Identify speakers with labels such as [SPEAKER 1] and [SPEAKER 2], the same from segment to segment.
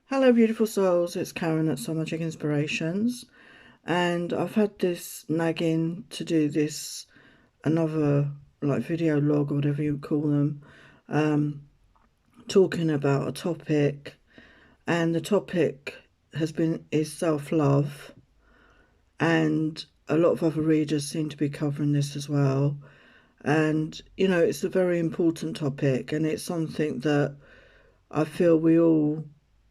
[SPEAKER 1] Hello beautiful souls, it's Karen at So Magic Inspirations, and I've had this nagging to do this another like video log or whatever you call them, talking about a topic, and the topic is self-love, and a lot of other readers seem to be covering this as well. And it's a very important topic, and it's something that I feel we all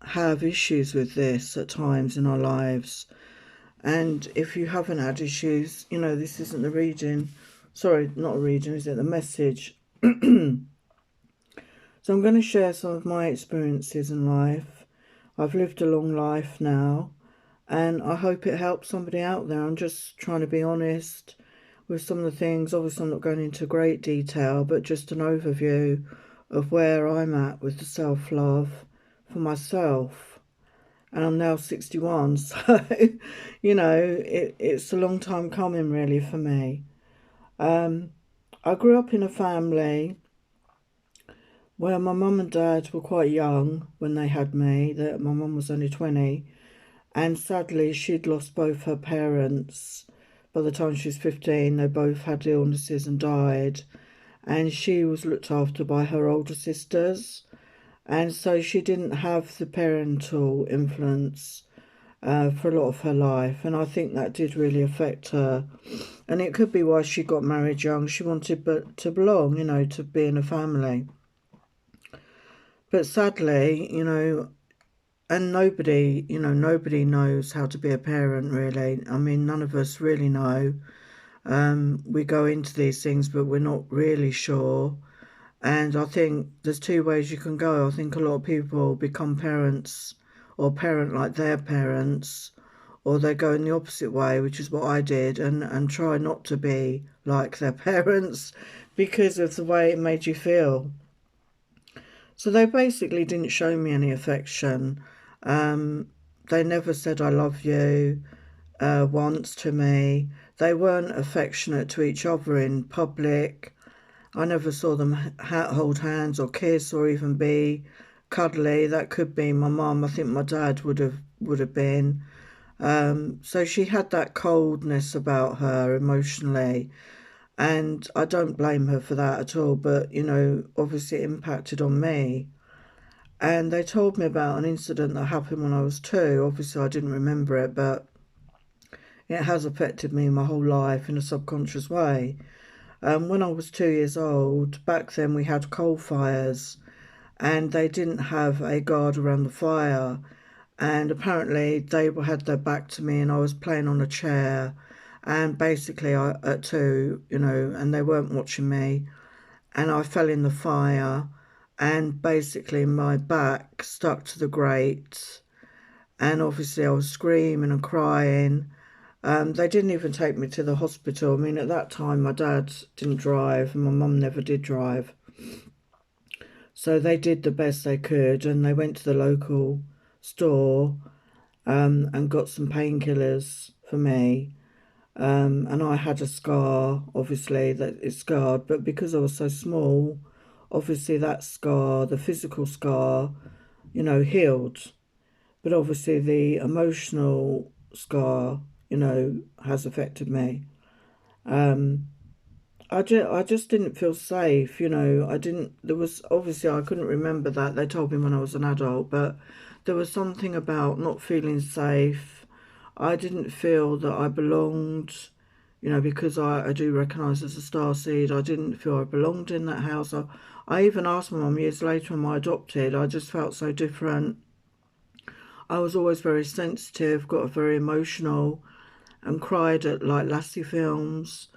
[SPEAKER 1] have issues with this at times in our lives. And if you haven't had issues, this isn't the reading. Sorry, not a reading, is it? The message. So I'm going to share some of my experiences in life. I've lived a long life now, and I hope it helps somebody out there. I'm just trying to be honest with some of the things. Obviously, I'm not going into great detail, but just an overview of where I'm at with the self-love for myself. And I'm now 61, so it's a long time coming really for me. I grew up in a family where my mum and dad were quite young when they had me. That my mum was only 20, and sadly she'd lost both her parents by the time she was 15. They both had illnesses and died, and she was looked after by her older sisters, and so she didn't have the parental influence for a lot of her life, and I think that did really affect her. And it could be why she got married young. She wanted to belong, to be in a family. But sadly, and nobody knows how to be a parent, really. I mean, none of us really know. We go into these things, but we're not really sure. And I think there's two ways you can go. I think a lot of people become parents or parent like their parents, or they go in the opposite way, which is what I did, and try not to be like their parents because of the way it made you feel. So they basically didn't show me any affection. They never said I love you once to me. They weren't affectionate to each other in public. I never saw them hold hands or kiss or even be cuddly. That could be my mum. I think my dad would have been. So she had that coldness about her emotionally, and I don't blame her for that at all. But obviously it impacted on me. And they told me about an incident that happened when I was 2. Obviously I didn't remember it, but it has affected me my whole life in a subconscious way. When I was 2 years old, back then we had coal fires, and they didn't have a guard around the fire. And apparently they had their back to me, and I was playing on a chair. And basically, at 2, and they weren't watching me, and I fell in the fire, and basically my back stuck to the grate. And obviously, I was screaming and crying. They didn't even take me to the hospital. I mean, at that time, my dad didn't drive, and my mum never did drive. So they did the best they could, and they went to the local store and got some painkillers for me. And I had a scar, obviously, that is scarred, but because I was so small, obviously that scar, the physical scar, healed. But obviously the emotional scar, has affected me. I just didn't feel safe, I didn't, there was, obviously I couldn't remember that. They told me when I was an adult, but there was something about not feeling safe. I didn't feel that I belonged, because I do recognise as a starseed. I didn't feel I belonged in that house. I even asked my mum years later, am I adopted? I just felt so different. I was always very sensitive, got very emotional, and cried at like Lassie films,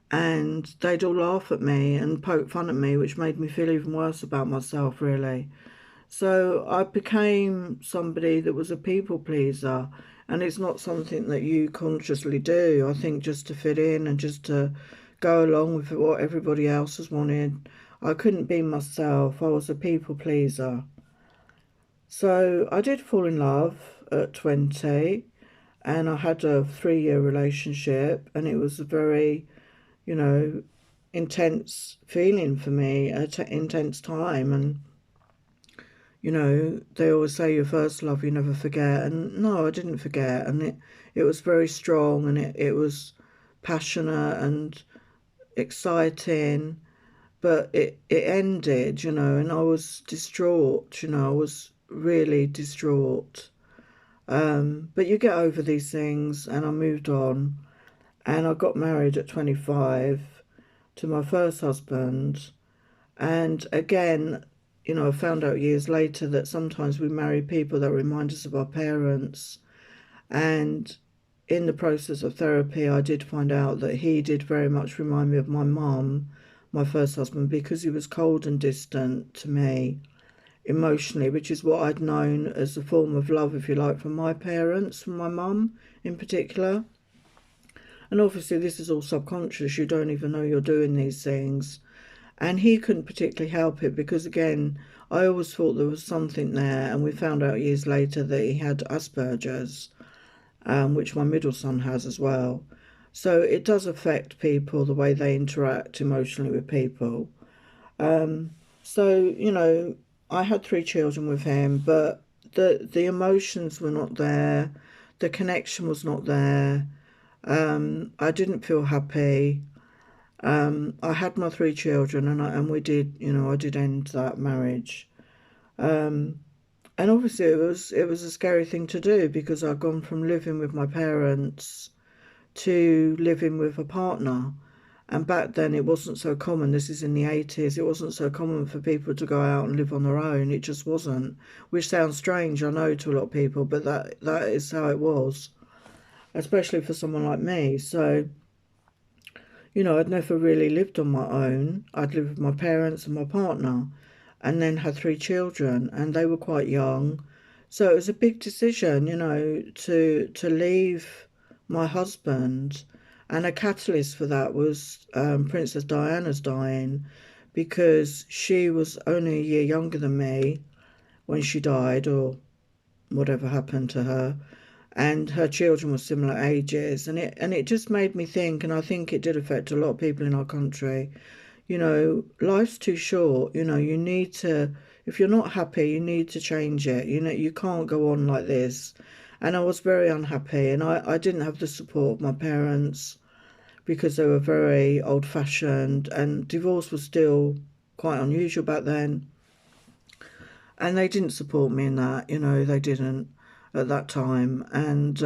[SPEAKER 1] and they'd all laugh at me and poke fun at me, which made me feel even worse about myself, really. So I became somebody that was a people pleaser, and it's not something that you consciously do. I think just to fit in and just to go along with what everybody else has wanted. I couldn't be myself. I was a people pleaser. So I did fall in love at 20, and I had a 3-year relationship, and it was a very, you know, intense feeling for me, intense time. And You know, they always say your first love you never forget, and no, I didn't forget, and it was very strong, and it was passionate and exciting, but it ended, you know, and I was distraught, you know, I was really distraught. But you get over these things, and I moved on, and I got married at 25 to my first husband. And again, you know, I found out years later that sometimes we marry people that remind us of our parents. And in the process of therapy, I did find out that he did very much remind me of my mum, my first husband, because he was cold and distant to me emotionally, which is what I'd known as a form of love, if you like, from my parents, from my mum in particular. And obviously, this is all subconscious. You don't even know you're doing these things. And he couldn't particularly help it because, again, I always thought there was something there. And we found out years later that he had Asperger's, which my middle son has as well. So it does affect people, the way they interact emotionally with people. So, you know, I had 3 children with him, but the emotions were not there. The connection was not there. I didn't feel happy. I had my 3 children, and we did, you know, I did end that marriage. And obviously it was a scary thing to do because I'd gone from living with my parents to living with a partner. And back then it wasn't so common. This is in the 80s. It wasn't so common for people to go out and live on their own. It just wasn't. Which sounds strange, I know, to a lot of people, but that is how it was, especially for someone like me. So, you know, I'd never really lived on my own. I'd lived with my parents and my partner, and then had 3 children, and they were quite young. So it was a big decision, you know, to leave my husband. And a catalyst for that was Princess Diana's dying, because she was only a year younger than me when she died, or whatever happened to her, and her children were similar ages, and it just made me think, and I think it did affect a lot of people in our country. You know, life's too short. You know, you need to, if you're not happy, you need to change it. You know, you can't go on like this. And I was very unhappy, and I didn't have the support of my parents because they were very old-fashioned, and divorce was still quite unusual back then. And they didn't support me in that, you know, they didn't at that time. And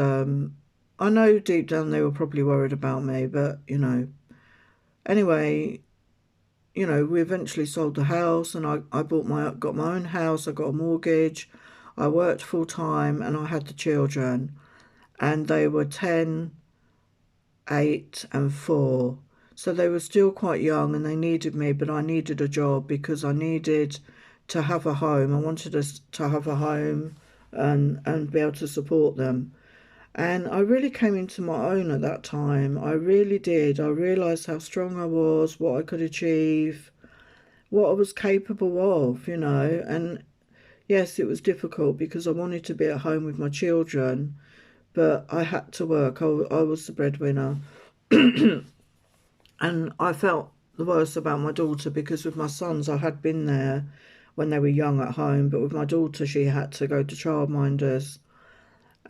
[SPEAKER 1] I know deep down they were probably worried about me, but, you know, anyway, you know, we eventually sold the house, and I got my own house, I got a mortgage, I worked full time, and I had the children, and they were 10, 8 and 4. So they were still quite young, and they needed me, but I needed a job because I needed to have a home. I wanted us to have a home and be able to support them. And I really came into my own at that time. I really did. I realised how strong I was, what I could achieve, what I was capable of, you know. And yes, it was difficult because I wanted to be at home with my children, but I had to work. I was the breadwinner. And I felt the worst about my daughter because with my sons, I had been there when they were young at home, but with my daughter, she had to go to childminders.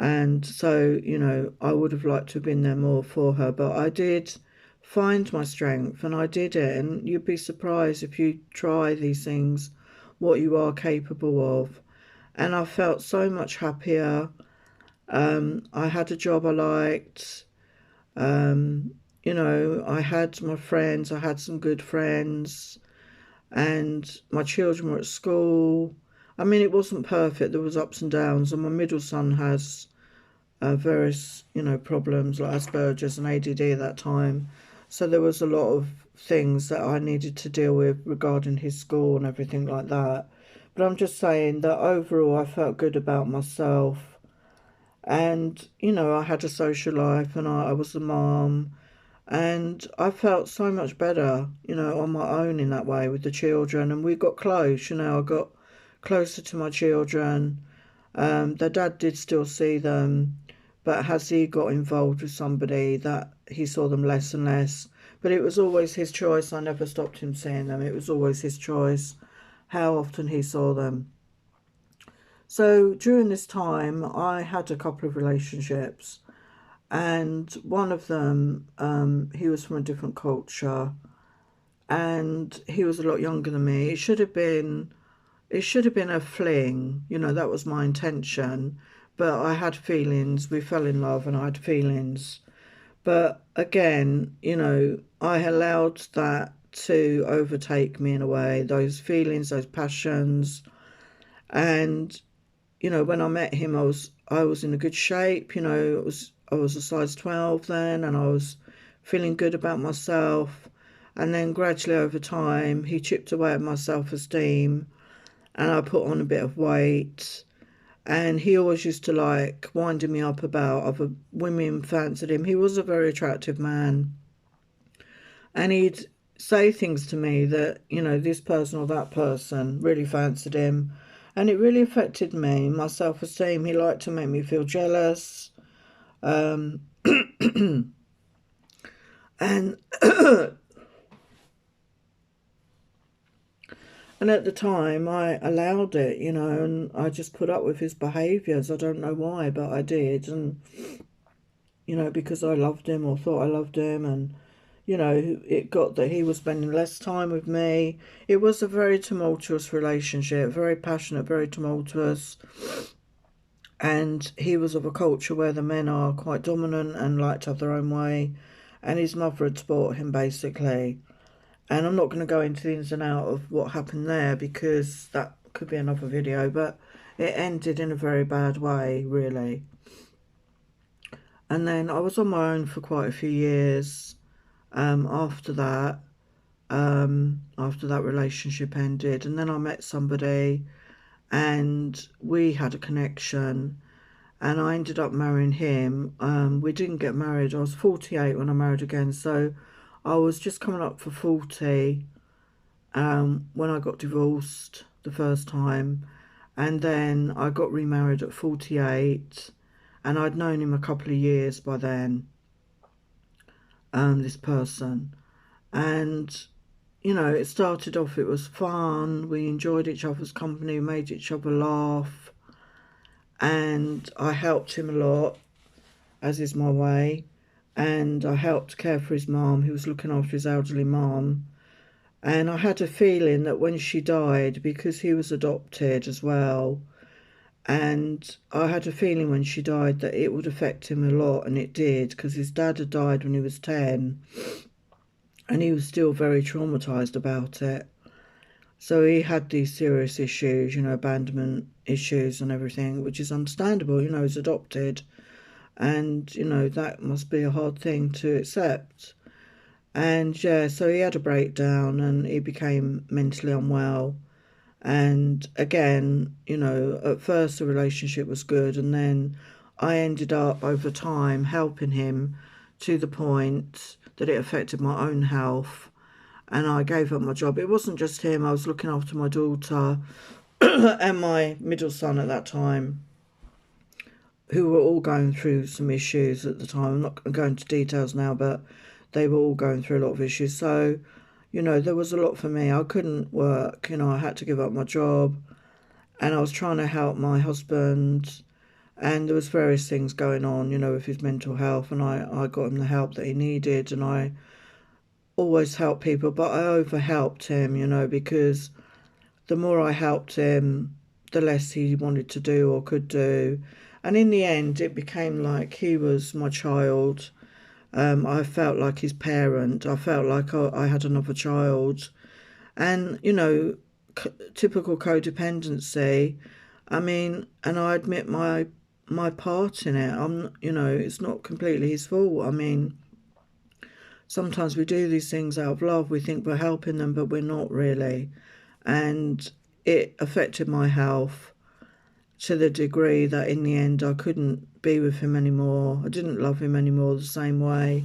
[SPEAKER 1] And so, you know, I would have liked to have been there more for her, but I did find my strength and I did it. And you'd be surprised if you try these things, what you are capable of. And I felt so much happier. I had a job I liked. You know, I had my friends, I had some good friends, and my children were at school. I mean, it wasn't perfect, there was ups and downs, and my middle son has various, you know, problems like Asperger's and ADD at that time. So there was a lot of things that I needed to deal with regarding his school and everything like that. But I'm just saying that overall I felt good about myself. And, you know, I had a social life, and I was a mom, and I felt so much better, you know, on my own in that way with the children. And we got close, you know, I got closer to my children. Their dad did still see them, but as he got involved with somebody, that he saw them less and less. But it was always his choice. I never stopped him seeing them. It was always his choice how often he saw them. So during this time, I had a couple of relationships, and one of them, he was from a different culture, and he was a lot younger than me. It should have been a fling, that was my intention. But I had feelings. We fell in love, and I had feelings. But again, I allowed that to overtake me in a way, those feelings, those passions. And, when I met him, I was in a good shape, I was a size 12 then, and I was feeling good about myself. And then gradually over time, he chipped away at my self-esteem, and I put on a bit of weight. And he always used to like winding me up about other women fancied him. He was a very attractive man, and he'd say things to me that, this person or that person really fancied him. And it really affected me, my self-esteem. He liked to make me feel jealous. Um, and and at the time, I allowed it, and I just put up with his behaviours. I don't know why, but I did. And, because I loved him or thought I loved him, and, it got that he was spending less time with me. It was a very tumultuous relationship, very passionate, very tumultuous. And he was of a culture where the men are quite dominant and like to have their own way. And his mother had spoilt him, basically. And I'm not going to go into the ins and out of what happened there, because that could be another video, but it ended in a very bad way, really. And then I was on my own for quite a few years after that, after that relationship ended. And then I met somebody, and we had a connection, and I ended up marrying him. We didn't get married. I was 48 when I married again, so I was just coming up for 40 when I got divorced the first time. And then I got remarried at 48, and I'd known him a couple of years by then, this person. And, it started off, it was fun. We enjoyed each other's company, made each other laugh. And I helped him a lot, as is my way. And I helped care for his mum. He was looking after his elderly mum. And I had a feeling that when she died, because he was adopted as well, and I had a feeling when she died that it would affect him a lot, and it did, because his dad had died when he was 10, and he was still very traumatised about it. So he had these serious issues, abandonment issues and everything, which is understandable, he's adopted. And, that must be a hard thing to accept. And yeah, so he had a breakdown, and he became mentally unwell. And again, at first the relationship was good, and then I ended up over time helping him to the point that it affected my own health, and I gave up my job. It wasn't just him, I was looking after my daughter and my middle son at that time, who were all going through some issues at the time. I'm not going to go into details now, but they were all going through a lot of issues. So, there was a lot for me. I couldn't work, I had to give up my job, and I was trying to help my husband, and there was various things going on, with his mental health, and I got him the help that he needed, and I always help people, but I over-helped him, because the more I helped him, the less he wanted to do or could do. And in the end, it became like he was my child. I felt like his parent. I felt like I had another child. And, typical codependency. I mean, and I admit my part in it. It's not completely his fault. I mean, sometimes we do these things out of love. We think we're helping them, but we're not really. And it affected my health to the degree that in the end I couldn't be with him anymore. I didn't love him anymore the same way.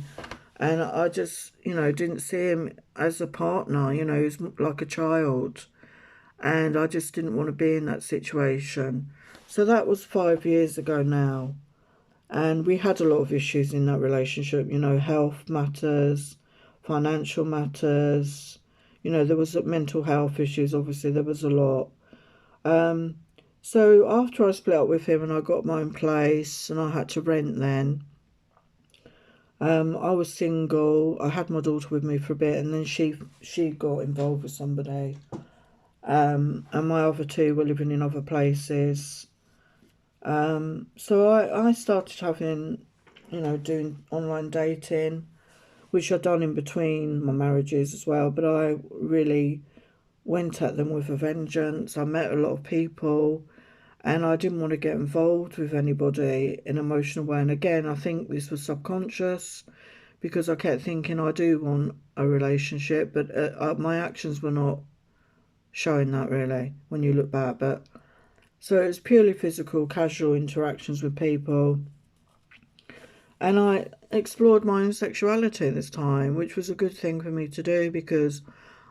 [SPEAKER 1] And I just, didn't see him as a partner. He was like a child. And I just didn't want to be in that situation. So that was 5 years ago now. And we had a lot of issues in that relationship, health matters, financial matters. There was mental health issues, obviously, there was a lot. So after I split up with him and I got my own place and I had to rent then, I was single. I had my daughter with me for a bit, and then she got involved with somebody. And my other two were living in other places. So I started having, doing online dating, which I'd done in between my marriages as well. But I really went at them with a vengeance. I met a lot of people, and I didn't want to get involved with anybody in an emotional way. And again, I think this was subconscious because I kept thinking I do want a relationship, but my actions were not showing that really when you look back. But so it was purely physical, casual interactions with people, and I explored my own sexuality this time, which was a good thing for me to do because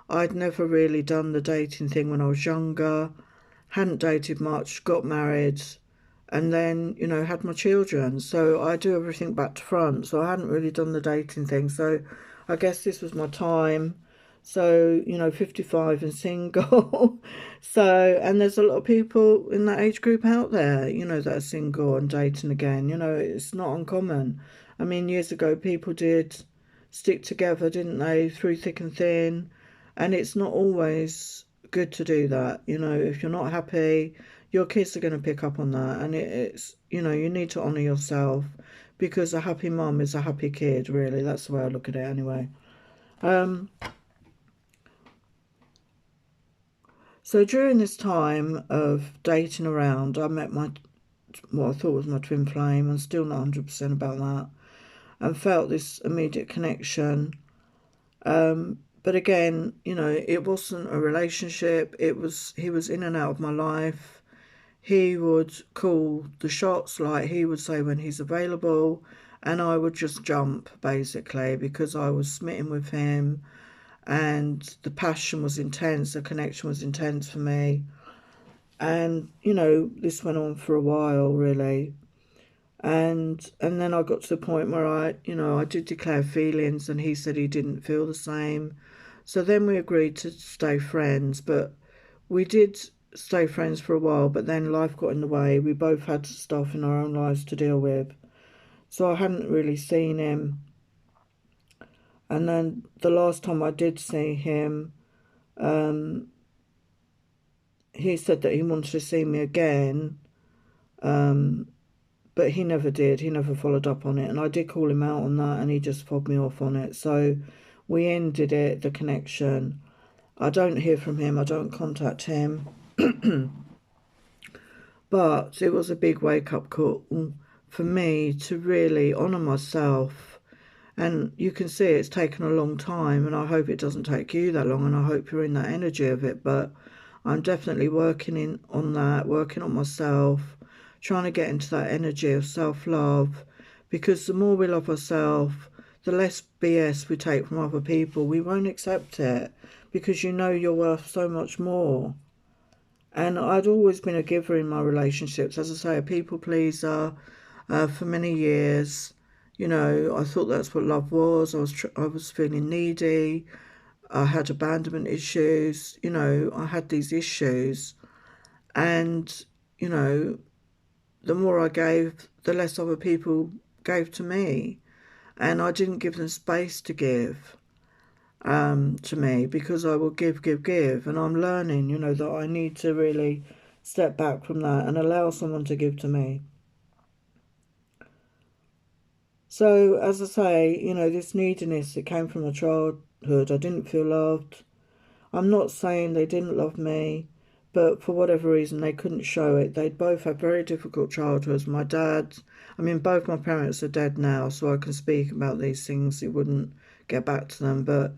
[SPEAKER 1] I'd never really done the dating thing when I was younger, hadn't dated much, got married, and then, had my children. So I do everything back to front. So I hadn't really done the dating thing. So I guess this was my time. So, 55 and single. So, and there's a lot of people in that age group out there, that are single and dating again. It's not uncommon. I mean, years ago, people did stick together, didn't they, through thick and thin. And it's not always good to do that. If you're not happy, your kids are going to pick up on that. And it's, you need to honour yourself because a happy mum is a happy kid, really. That's the way I look at it anyway. So during this time of dating around, I met what I thought was my twin flame. I'm still not 100% about that. And felt this immediate connection. But again, it wasn't a relationship. He was in and out of my life. He would call the shots, like he would say when he's available, and I would just jump basically because I was smitten with him and the passion was intense, the connection was intense for me. And, this went on for a while really. And then I got to the point where I did declare feelings and he said he didn't feel the same. So then we agreed to stay friends, but we did stay friends for a while, but then life got in the way. We both had stuff in our own lives to deal with. So I hadn't really seen him. And then the last time I did see him, he said that he wanted to see me again, but he never did. He never followed up on it. And I did call him out on that and he just fobbed me off on it. So we ended it, the connection. I don't hear from him. I don't contact him. But it was a big wake-up call for me to really honour myself. And you can see it's taken a long time, and I hope it doesn't take you that long, and I hope you're in that energy of it. But I'm definitely working on that, working on myself, trying to get into that energy of self-love, because the more we love ourselves, the less BS we take from other people. We won't accept it because you're worth so much more. And I'd always been a giver in my relationships, as I say, a people pleaser for many years. I thought that's what love was. I was feeling needy. I had abandonment issues. I had these issues, and the more I gave, the less other people gave to me, and I didn't give them space to give to me because I will give, and I'm learning, that I need to really step back from that and allow someone to give to me. So, as I say, this neediness, it came from my childhood. I didn't feel loved. I'm not saying they didn't love me, but for whatever reason, they couldn't show it. They'd both had very difficult childhoods. Both my parents are dead now, so I can speak about these things. It wouldn't get back to them, but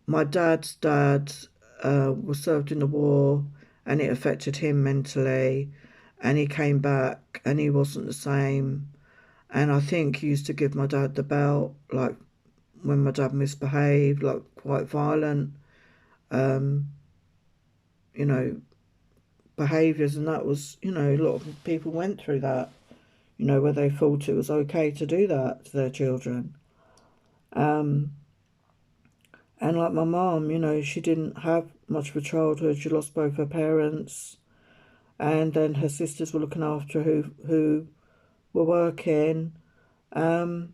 [SPEAKER 1] my dad's dad was served in the war, and it affected him mentally, and he came back and he wasn't the same. And I think he used to give my dad the belt, like when my dad misbehaved, like quite violent, you know, behaviours. And that was, a lot of people went through that, where they thought it was okay to do that to their children. And like my mum, she didn't have much of a childhood. She lost both her parents. and then her sisters were looking after her who were working. So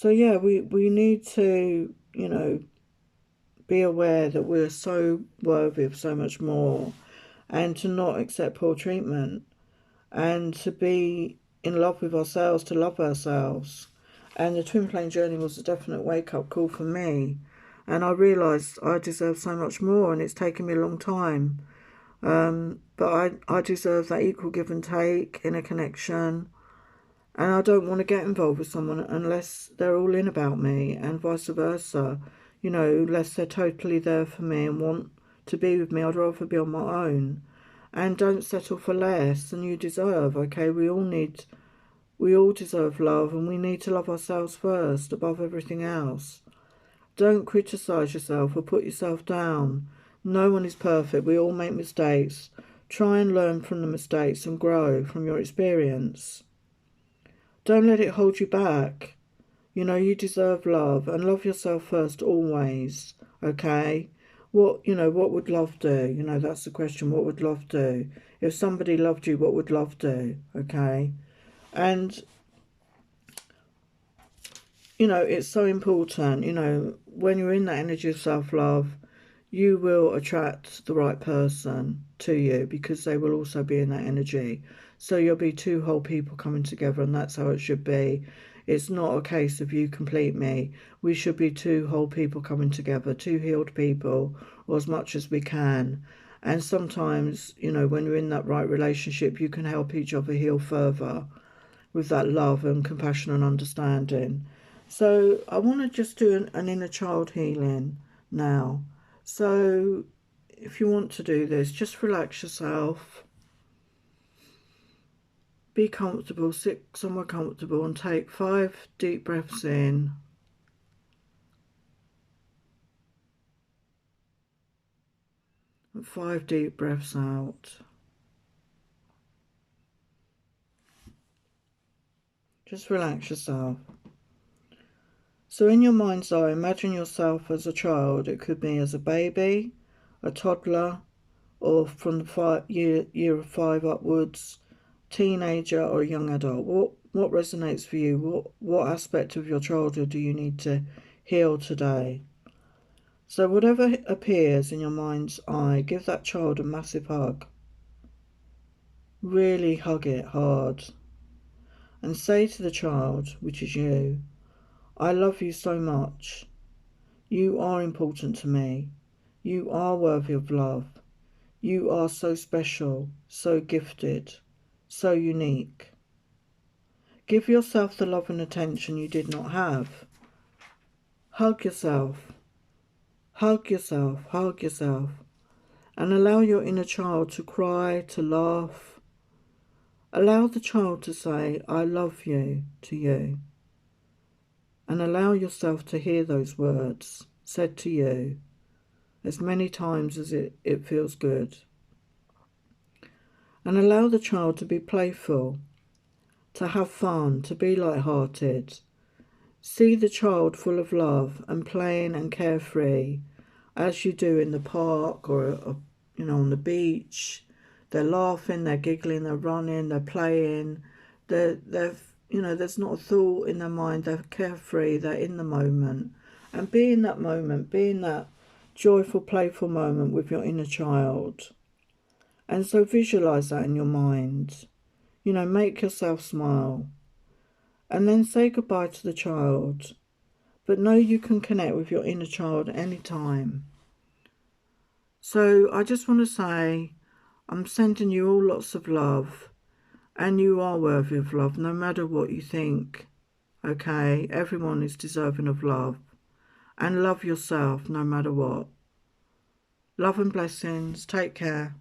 [SPEAKER 1] yeah, we need to, be aware that we're so worthy of so much more, and to not accept poor treatment, and to be in love with ourselves, to love ourselves. And the twin flame journey was a definite wake-up call for me, and I realised I deserve so much more, and it's taken me a long time. But I deserve that equal give and take in a connection, and I don't want to get involved with someone unless they're all in about me, and vice versa. Unless they're totally there for me and want to be with me, I'd rather be on my own. And don't settle for less than you deserve, okay? We all deserve love, and we need to love ourselves first, above everything else. Don't criticise yourself or put yourself down. No one is perfect. We all make mistakes. Try and learn from the mistakes and grow from your experience. Don't let it hold you back. You deserve love, and love yourself first always, okay? What would love do? That's the question. What would love do? If somebody loved you, what would love do? Okay? And, it's so important, when you're in that energy of self-love, you will attract the right person to you, because they will also be in that energy. So you'll be two whole people coming together, and that's how it should be. It's not a case of you complete me. We should be two whole people coming together, two healed people, or as much as we can. And sometimes, when you're in that right relationship, you can help each other heal further with that love and compassion and understanding. So I want to just do an inner child healing now. So if you want to do this, just relax yourself. Be comfortable, sit somewhere comfortable, and take 5 deep breaths in. And 5 deep breaths out. Just relax yourself. So in your mind's eye, imagine yourself as a child. It could be as a baby, a toddler, or from the year of 5 upwards, teenager or a young adult. What resonates for you? What aspect of your childhood do you need to heal today? So whatever appears in your mind's eye, give that child a massive hug. Really hug it hard. And say to the child, which is you, I love you so much. You are important to me. You are worthy of love. You are so special, so gifted, so unique. Give yourself the love and attention you did not have. Hug yourself. Hug yourself. Hug yourself. And allow your inner child to cry, to laugh. Allow the child to say, I love you, to you. And allow yourself to hear those words said to you as many times as it feels good. And allow the child to be playful, to have fun, to be light-hearted. See the child full of love and playing and carefree, as you do in the park or on the beach. They're laughing, they're giggling, they're running, they're playing. There's not a thought in their mind. They're carefree, they're in the moment. And be in that moment, be in that joyful, playful moment with your inner child. And so visualize that in your mind. Make yourself smile. And then say goodbye to the child. But know you can connect with your inner child anytime. So I just want to say, I'm sending you all lots of love. And you are worthy of love, no matter what you think. Okay? Everyone is deserving of love. And love yourself, no matter what. Love and blessings. Take care.